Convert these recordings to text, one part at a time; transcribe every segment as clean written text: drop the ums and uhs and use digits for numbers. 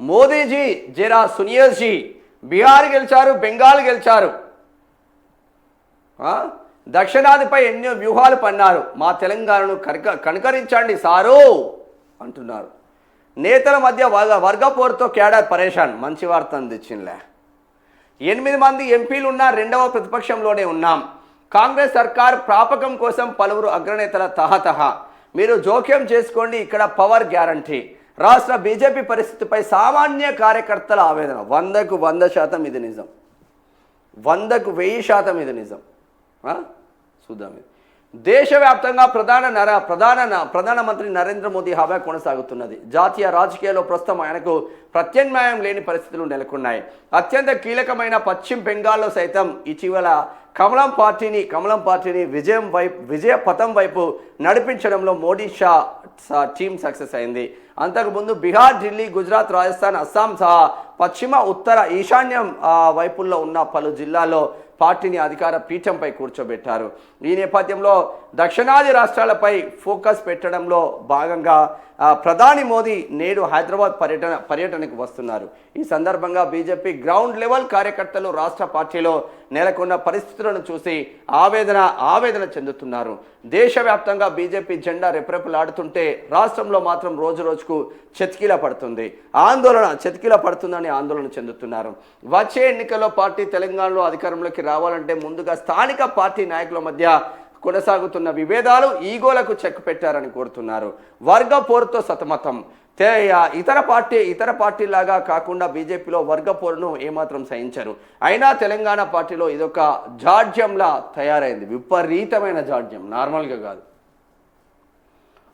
మోదీజీ జరా సునియర్జీ బీహార్ గెలిచారు, బెంగాల్ గెలిచారు, దక్షిణాదిపై ఎన్నో వ్యూహాలు పన్నారు, మా తెలంగాణను కనుకరించండి సారు అంటున్నారు. నేతల మధ్య వర్గపోరుతో కేడర్ పరేషాన్. మంచి వార్త అందించిందిలే. 8 మంది ఎంపీలు ఉన్న రెండవ ప్రతిపక్షంలోనే ఉన్నాం. కాంగ్రెస్ సర్కార్ ప్రాపకం కోసం పలువురు అగ్రనేతల తహతహ. మీరు జోక్యం చేసుకోండి, ఇక్కడ పవర్ గ్యారంటీ. రాష్ట్ర బీజేపీ పరిస్థితిపై సామాన్య కార్యకర్తల ఆవేదన. 100కు 100% ఇది నిజం, 100కు 1000% ఇది నిజం. చూద్దాం. దేశవ్యాప్తంగా ప్రధానమంత్రి నరేంద్ర మోదీ హవా కొనసాగుతున్నది. జాతీయ రాజకీయాల్లో ప్రస్తుతం ఆయనకు ప్రత్యామ్నాయం లేని పరిస్థితులు నెలకొన్నాయి. అత్యంత కీలకమైన పశ్చిమ బెంగాల్లో సైతం ఇటీవల కమలం పార్టీని విజయ పథం వైపు నడిపించడంలో మోడీ షా టీం సక్సెస్ అయింది. అంతకుముందు బీహార్, ఢిల్లీ, గుజరాత్, రాజస్థాన్, అస్సాం సహా పశ్చిమ, ఉత్తర, ఈశాన్యం వైపుల్లో ఉన్న పలు జిల్లాల్లో పార్టీని అధికార పీఠంపై కూర్చోబెట్టారు. ఈ నేపథ్యంలో దక్షిణాది రాష్ట్రాలపై ఫోకస్ పెట్టడంలో భాగంగా ప్రధాని మోదీ నేడు హైదరాబాద్ పర్యటనకు వస్తున్నారు. ఈ సందర్భంగా బీజేపీ గ్రౌండ్ లెవెల్ కార్యకర్తలు రాష్ట్ర పార్టీలో నెలకొన్న పరిస్థితులను చూసి ఆవేదన చెందుతున్నారు. దేశవ్యాప్తంగా బీజేపీ జెండా రెపరెపలాడుతుంటే రాష్ట్రంలో మాత్రం రోజు రోజుకు చతికిల పడుతుందని ఆందోళన చెందుతున్నారు. వచ్చే ఎన్నికల్లో పార్టీ తెలంగాణలో అధికారంలోకి రావాలంటే ముందుగా స్థానిక పార్టీ నాయకుల మధ్య కొనసాగుతున్న విభేదాలు, ఈగోలకు చెక్ పెట్టారని కోరుతున్నారు. వర్గ పోరుతో సతమతం. ఇతర పార్టీలాగా కాకుండా బీజేపీలో వర్గ పోరును ఏమాత్రం సహించరు. అయినా తెలంగాణ పార్టీలో ఇదొక జాడ్యంలా తయారైంది. విపరీతమైన జాడ్యం, నార్మల్గా కాదు.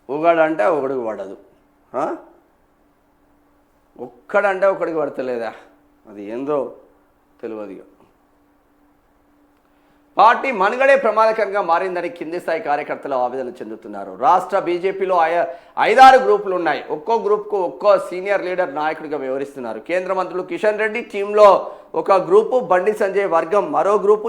ఒకడంటే ఒకడికి పడదు, ఒక్కడంటే ఒకడికి పడతలేదా, అది ఏందో తెలియదు. పార్టీ మనుగడే ప్రమాదకరంగా మారిందని కింది స్థాయి కార్యకర్తలు ఆవేదన చెందుతున్నారు. రాష్ట్ర బీజేపీలో 5-6 గ్రూపులు ఉన్నాయి. ఒక్కో గ్రూప్కు ఒక్కో సీనియర్ లీడర్ నాయకుడిగా వ్యవహరిస్తున్నారు. కేంద్ర మంత్రులు కిషన్ రెడ్డి టీంలో ఒక గ్రూపు, బండి సంజయ్ వర్గం మరో గ్రూపు,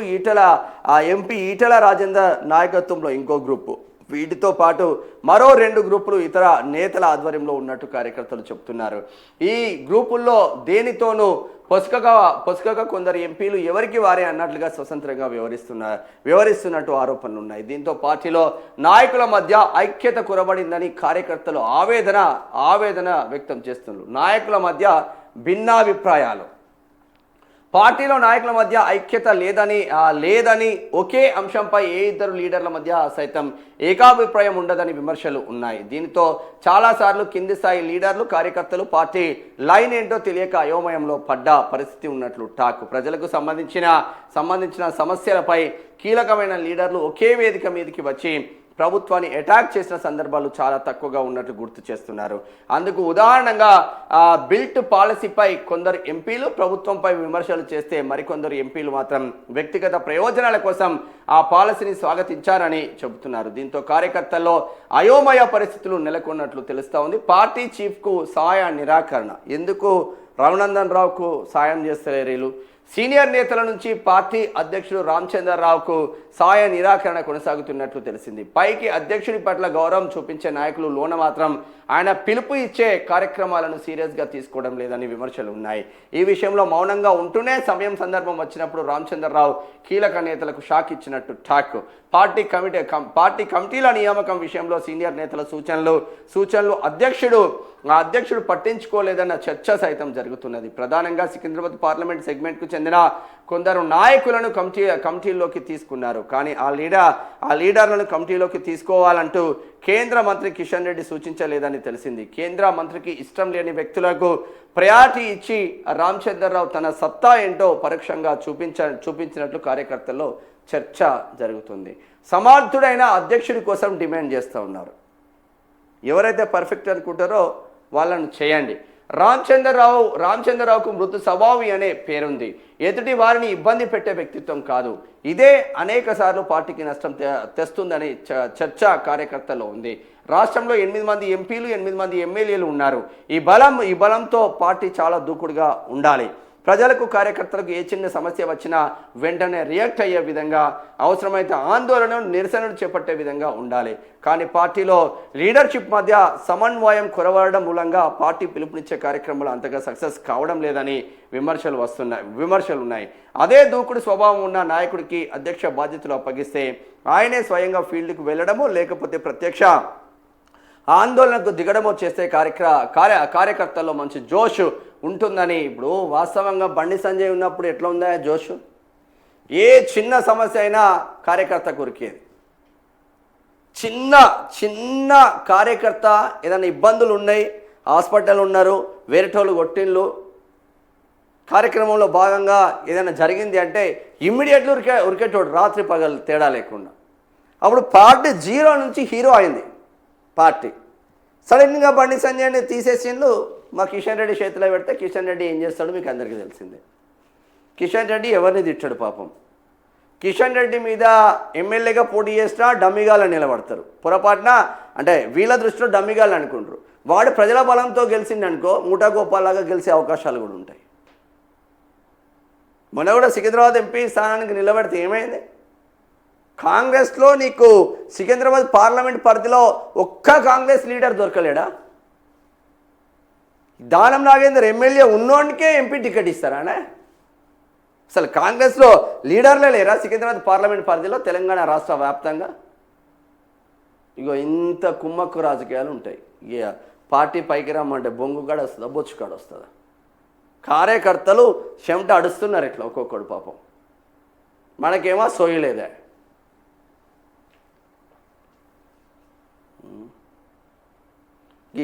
ఎంపీ ఈటల రాజేందర్ నాయకత్వంలో ఇంకో గ్రూపు. వీటితో పాటు మరో 2 గ్రూపులు ఇతర నేతల ఆధ్వర్యంలో ఉన్నట్టు కార్యకర్తలు చెబుతున్నారు. ఈ గ్రూపుల్లో దేనితోనూ పొసకగా కొందరు ఎంపీలు ఎవరికి వారే అన్నట్లుగా స్వతంత్రంగా వ్యవహరిస్తున్నట్టు ఆరోపణలు ఉన్నాయి. దీంతో పార్టీలో నాయకుల మధ్య ఐక్యత కురబడిందని కార్యకర్తలు ఆవేదన వ్యక్తం చేస్తున్నారు. నాయకుల మధ్య భిన్నాభిప్రాయాలు. పార్టీలో నాయకుల మధ్య ఐక్యత లేదని ఒకే అంశంపై ఇద్దరు లీడర్ల మధ్య సైతం ఏకాభిప్రాయం ఉండదని విమర్శలు ఉన్నాయి. దీనితో చాలాసార్లు కింది స్థాయి లీడర్లు, కార్యకర్తలు పార్టీ లైన్ ఏంటో తెలియక అయోమయంలో పడ్డ పరిస్థితి ఉన్నట్లు టాక్. ప్రజలకు సంబంధించిన సమస్యలపై కీలకమైన లీడర్లు ఒకే వేదిక మీదకి వచ్చి ప్రభుత్వాన్ని అటాక్ చేసిన సందర్భాలు చాలా తక్కువగా ఉన్నట్లు గుర్తు చేస్తున్నారు. అందుకు ఉదాహరణగా బిల్ట్ పాలసీపై కొందరు ఎంపీలు ప్రభుత్వంపై విమర్శలు చేస్తే మరికొందరు ఎంపీలు మాత్రం వ్యక్తిగత ప్రయోజనాల కోసం ఆ పాలసీని స్వాగతించారని చెబుతున్నారు. దీంతో కార్యకర్తల్లో అయోమయ పరిస్థితులు నెలకొన్నట్లు తెలుస్తూ ఉంది. పార్టీ చీఫ్కు సహాయ నిరాకరణ. ఎందుకు రఘునందన్ రావుకు సాయం చేస్తలేరు? సీనియర్ నేతల నుంచి పార్టీ అధ్యక్షుడు రామచంద్రరావుకు సహాయ నిరాకరణ కొనసాగుతున్నట్లు తెలిసింది. పైకి అధ్యక్షుడి పట్ల గౌరవం చూపించే నాయకులు లోన మాత్రం ఆయన పిలుపు ఇచ్చే కార్యక్రమాలను సీరియస్గా తీసుకోవడం లేదని విమర్శలు ఉన్నాయి. ఈ విషయంలో మౌనంగా ఉంటూనే సందర్భం వచ్చినప్పుడు రామచంద్రరావు కీలక నేతలకు షాక్ ఇచ్చినట్టు టాక్. పార్టీ కమిటీల నియామకం విషయంలో సీనియర్ నేతల సూచనలు అధ్యక్షుడు పట్టించుకోలేదన్న చర్చ సైతం జరుగుతున్నది. ప్రధానంగా సికింద్రాబాద్ పార్లమెంట్ సెగ్మెంట్కు చెందిన కొందరు నాయకులను కమిటీల్లోకి తీసుకున్నారు. కానీ ఆ లీడర్లను కమిటీలోకి తీసుకోవాలంటూ కేంద్ర మంత్రి కిషన్ రెడ్డి సూచించలేదని తెలిసింది. కేంద్ర మంత్రికి ఇష్టం లేని వ్యక్తులకు ప్రయారిటీ ఇచ్చి రామచంద్రరావు తన సత్తా ఏంటో పరోక్షంగా చూపించినట్లు కార్యకర్తల్లో చర్చ జరుగుతుంది. సమర్థుడైన అధ్యక్షుడి కోసం డిమాండ్ చేస్తూ ఉన్నారు. ఎవరైతే పర్ఫెక్ట్ అనుకుంటారో వాళ్ళను చేయండి. రామచంద్రరావుకు మృదు స్వభావి అనే పేరుంది. ఎదుటి వారిని ఇబ్బంది పెట్టే వ్యక్తిత్వం కాదు. ఇదే అనేక సార్లు పార్టీకి నష్టం తెస్తుందని చర్చ కార్యకర్తల్లో ఉంది. రాష్ట్రంలో 8 మంది ఎంపీలు, 8 మంది ఎమ్మెల్యేలు ఉన్నారు. ఈ బలంతో పార్టీ చాలా దూకుడుగా ఉండాలి. ప్రజలకు కార్యకర్తలకు ఏ చిన్న సమస్య వచ్చినా వెంటనే రియాక్ట్ అయ్యే విధంగా, అవసరమైతే ఆందోళనను నిరసనలు చేపట్టే విధంగా ఉండాలి. కానీ పార్టీలో లీడర్షిప్ మధ్య సమన్వయం కొరవడం మూలంగా పార్టీ పిలుపునిచ్చే కార్యక్రమాలు అంతగా సక్సెస్ కావడం లేదని విమర్శలు ఉన్నాయి. అదే దూకుడు స్వభావం ఉన్న నాయకుడికి అధ్యక్ష బాధ్యతలు అప్పగిస్తే ఆయనే స్వయంగా ఫీల్డ్కి వెళ్ళడము, లేకపోతే ప్రత్యక్ష ఆందోళనకు దిగడమో చేస్తే కార్యకర్తల్లో మంచి జోష్ ఉంటుందని. ఇప్పుడు వాస్తవంగా బండి సంజయ్ ఉన్నప్పుడు ఎట్లా ఉందా జోష్? ఏ చిన్న సమస్య అయినా కార్యకర్త కొరికేది. చిన్న చిన్న కార్యకర్త ఏదైనా ఇబ్బందులు ఉన్నాయి, హాస్పిటల్ ఉన్నారు, వేరేటోళ్ళు కొట్టిళ్ళు, కార్యక్రమంలో భాగంగా ఏదైనా జరిగింది అంటే ఇమ్మీడియట్లీ ఉరికేటోడు, రాత్రి పగలు తేడా లేకుండా. అప్పుడు పార్టీ జీరో నుంచి హీరో అయింది పార్టీ. సడన్గా బండి సంజయ్ని తీసేసిండు, మా కిషన్ రెడ్డి చేతిలో పెడితే కిషన్ రెడ్డి ఏం చేస్తాడో మీకు అందరికీ తెలిసిందే. కిషన్ రెడ్డి ఎవరిని తిట్టాడు పాపం. కిషన్ రెడ్డి మీద ఎమ్మెల్యేగా పోటీ చేసినా డమ్మిగాలని నిలబడతారు. పొరపాటున అంటే వీళ్ళ దృష్టిలో డమ్మిగాలని అనుకుంటారు. వాడు ప్రజల బలంతో గెలిచిందనుకో ముఠా గోపాల్లాగా గెలిచే అవకాశాలు కూడా ఉంటాయి. మొన్న కూడా సికింద్రాబాద్ ఎంపీ స్థానానికి నిలబడితే ఏమైంది? కాంగ్రెస్లో నీకు సికింద్రాబాద్ పార్లమెంట్ పరిధిలో ఒక్క Congress leader దొరకలేడా? Danam Nagender MLA ఉన్నోనికే MP ticket ఇస్తారానే? అసలు కాంగ్రెస్లో లీడర్లే లేరా సికింద్రాబాద్ పార్లమెంట్ పరిధిలో తెలంగాణ రాష్ట్ర వ్యాప్తంగా? ఇగో ఇంత కుమ్మక్కు రాజకీయాలు ఉంటాయి. ఇక పార్టీ పైకి రమ్మంటే బొంగు కాడ వస్తుందా, బొచ్చు కాడ వస్తుందా? కార్యకర్తలు చెమట అడుస్తున్నారు ఇట్లా ఒక్కొక్కడు పాపం. మనకేమో సోయలేదే.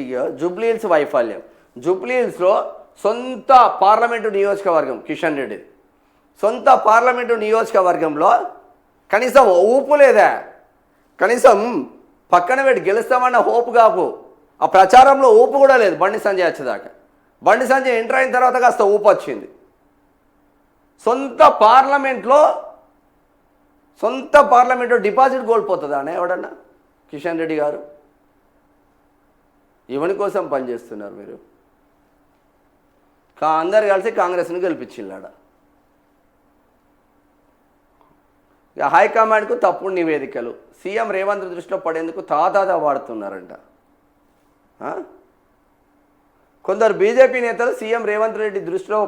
ఇక జూబ్లీహిల్స్ వైఫల్యం. జూబ్లీహిల్స్లో సొంత పార్లమెంటు నియోజకవర్గం కిషన్ రెడ్డి, సొంత పార్లమెంటు నియోజకవర్గంలో కనీసం ఊపు లేదా? కనీసం పక్కన పెట్టి గెలుస్తామన్న హోపు కాపు, ఆ ప్రచారంలో ఊపు కూడా లేదు. బండి సంజయ్ వచ్చేదాకా, బండి సంజయ్ ఎంటర్ అయిన తర్వాత కాస్త ఊపు వచ్చింది. సొంత పార్లమెంట్లో డిపాజిట్ కోల్పోతుందా అనే ఎవడన్నా? కిషన్ రెడ్డి గారు ఇవని కోసం పనిచేస్తున్నారు మీరు. అందరు కలిసి కాంగ్రెస్ను గెలిపించిల్లాడ. హైకమాండ్కు తప్పుడు నివేదికలు సీఎం రేవంత్ దృష్టిలో పడేందుకు తాతాదా వాడుతున్నారంట. కొందరు బీజేపీ నేతలు సీఎం రేవంత్ రెడ్డి దృష్టిలో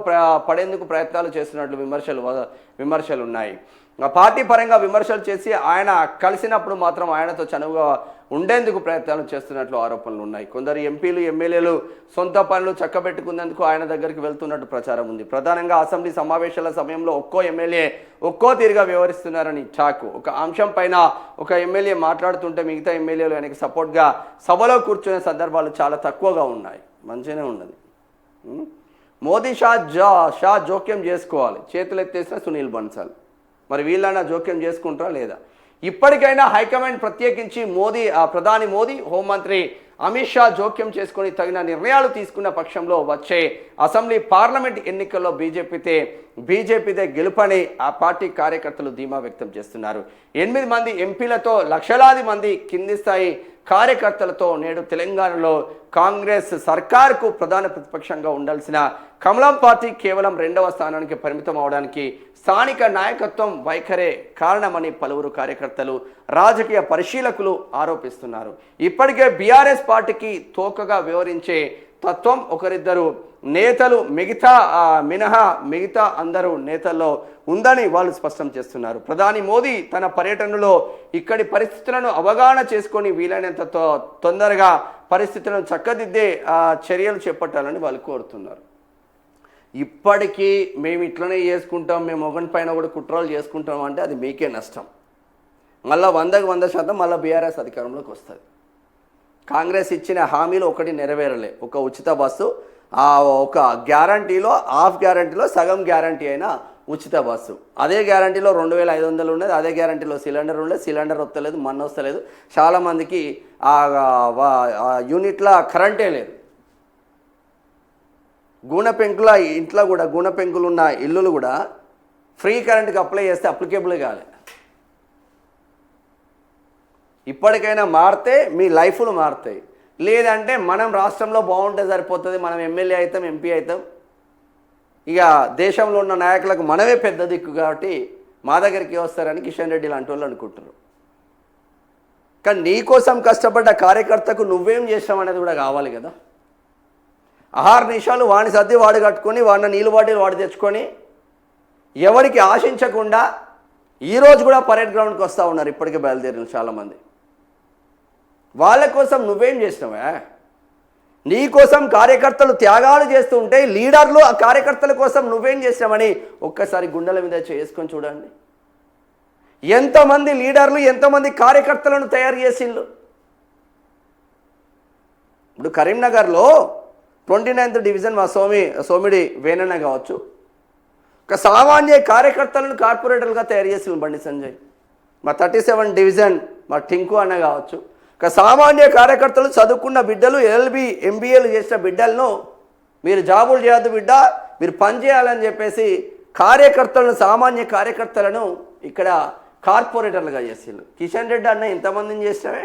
పడేందుకు ప్రయత్నాలు చేస్తున్నట్లు విమర్శలు ఉన్నాయి. పార్టీ పరంగా విమర్శలు చేసి ఆయన కలిసినప్పుడు మాత్రం ఆయనతో చనువుగా ఉండేందుకు ప్రయత్నాలు చేస్తున్నట్లు ఆరోపణలు ఉన్నాయి. కొందరు ఎంపీలు ఎమ్మెల్యేలు సొంత పనులు చక్కబెట్టుకునేందుకు ఆయన దగ్గరికి వెళ్తున్నట్టు ప్రచారం ఉంది. ప్రధానంగా అసెంబ్లీ సమావేశాల సమయంలో ఒక్కో ఎమ్మెల్యే ఒక్కో తీరుగా వ్యవహరిస్తున్నారని టాక్. ఒక అంశం పైన ఒక ఎమ్మెల్యే మాట్లాడుతుంటే మిగతా ఎమ్మెల్యేలు ఆయనకు సపోర్ట్గా సభలో కూర్చునే సందర్భాలు చాలా తక్కువగా ఉన్నాయి. మంచిగానే ఉన్నది. మోదీ షా జోక్యం చేసుకోవాలి, చేతులు ఎత్తేసిన సునీల్ బన్సాల్. మరి వీళ్ళైనా జోక్యం చేసుకుంటారా లేదా? ఇప్పటికైనా హైకమాండ్ ప్రత్యేకించి ప్రధాని మోదీ, హోంమంత్రి అమిత్ షా జోక్యం చేసుకొని తగిన నిర్ణయాలు తీసుకున్న పక్షంలో వచ్చే అసెంబ్లీ పార్లమెంట్ ఎన్నికల్లో బీజేపీదే గెలుపని ఆ పార్టీ కార్యకర్తలు ధీమా వ్యక్తం చేస్తున్నారు. 8 మంది ఎంపీలతో లక్షలాది మంది కింది స్థాయి కార్యకర్తలతో నేడు తెలంగాణలో కాంగ్రెస్ సర్కార్కు ప్రధాన ప్రతిపక్షంగా ఉండాల్సిన కమలం పార్టీ కేవలం 2వ స్థానానికి పరిమితం అవడానికి స్థానిక నాయకత్వం వైఖరే కారణమని పలువురు కార్యకర్తలు, రాజకీయ పరిశీలకులు ఆరోపిస్తున్నారు. ఇప్పటికే బీఆర్ఎస్ పార్టీకి తోకగా వ్యవహరించే తత్వం ఒకరిద్దరు నేతలు మిగతా అందరూ నేతల్లో ఉందని వాళ్ళు స్పష్టం చేస్తున్నారు. ప్రధాని మోదీ తన పర్యటనలో ఇక్కడి పరిస్థితులను అవగాహన చేసుకొని వీలైనంత తొందరగా పరిస్థితులను చక్కదిద్దే చర్యలు చేపట్టాలని వాళ్ళు కోరుతున్నారు. ఇప్పటికీ మేము ఇట్లనే చేసుకుంటాం, మేము ఒకరి పైన కూడా కుట్రలు చేసుకుంటాం అంటే అది మీకే నష్టం. మళ్ళీ 100% మళ్ళీ బీఆర్ఎస్ అధికారంలోకి వస్తుంది. కాంగ్రెస్ ఇచ్చిన హామీలు ఒకటి నెరవేరలే. ఒక ఉచిత బస్సు, ఒక గ్యారంటీలో హాఫ్ గ్యారంటీలో సగం గ్యారంటీ అయినా ఉచిత బస్సు. అదే గ్యారంటీలో 2500 ఉన్నది, అదే గ్యారంటీలో సిలిండర్ ఉండలేదు, సిలిండర్ వస్తలేదు, మన్ను వస్తలేదు. చాలామందికి యూనిట్ల కరెంటే లేదు. గూనె పెంకులు ఉన్న ఇల్లులు కూడా ఫ్రీ కరెంట్కి అప్లై చేస్తే అప్లికేబుల్ కాలే. ఇప్పటికైనా మారితే మీ లైఫ్లు మారుతాయి. లేదంటే మనం రాష్ట్రంలో బాగుంటే సరిపోతుంది, మనం ఎమ్మెల్యే అవుతాం, ఎంపీ అవుతాం, ఇక దేశంలో ఉన్న నాయకులకు మనమే పెద్ద దిక్కు కాబట్టి మా దగ్గరికి వస్తారని కిషన్ రెడ్డి లాంటి వాళ్ళు అనుకుంటారు. కానీ నీకోసం కష్టపడ్డ కార్యకర్తకు నువ్వేం చేసావు అనేది కూడా కావాలి కదా. 6 నిమిషాలు వాడిని సర్ది వాడు కట్టుకొని వాడిని నీళ్ళు బాటిల్ వాడు తెచ్చుకొని ఎవరికి ఆశించకుండా ఈరోజు కూడా పరేడ్ గ్రౌండ్కి వస్తూ ఉన్నారు. ఇప్పటికే బయలుదేరిన చాలామంది. వాళ్ళ కోసం నువ్వేం చేసినావా? నీ కోసం కార్యకర్తలు త్యాగాలు చేస్తూ ఉంటే లీడర్లు ఆ కార్యకర్తల కోసం నువ్వేం చేసినావని ఒక్కసారి గుండెల మీద చేసుకొని చూడండి. ఎంతమంది లీడర్లు ఎంతమంది కార్యకర్తలను తయారు చేసిండ్రు. ఇప్పుడు కరీంనగర్లో 29th డివిజన్ మా సోమిడి వేణన్న కావచ్చు, ఒక సామాన్య కార్యకర్తలను కార్పొరేటర్లుగా తయారు చేసిండు బండి సంజయ్. మా 37 డివిజన్ మా టింకు అన్న కావచ్చు, ఒక సామాన్య కార్యకర్తలు చదువుకున్న బిడ్డలు LLB MBAలు చేసిన బిడ్డలను మీరు జాబులు చేయొద్దు బిడ్డ, మీరు పని చేయాలని చెప్పేసి కార్యకర్తలను సామాన్య కార్యకర్తలను ఇక్కడ కార్పొరేటర్లుగా చేసిండు. కిషన్ రెడ్డి అన్న ఇంతమందిని చేసినవే.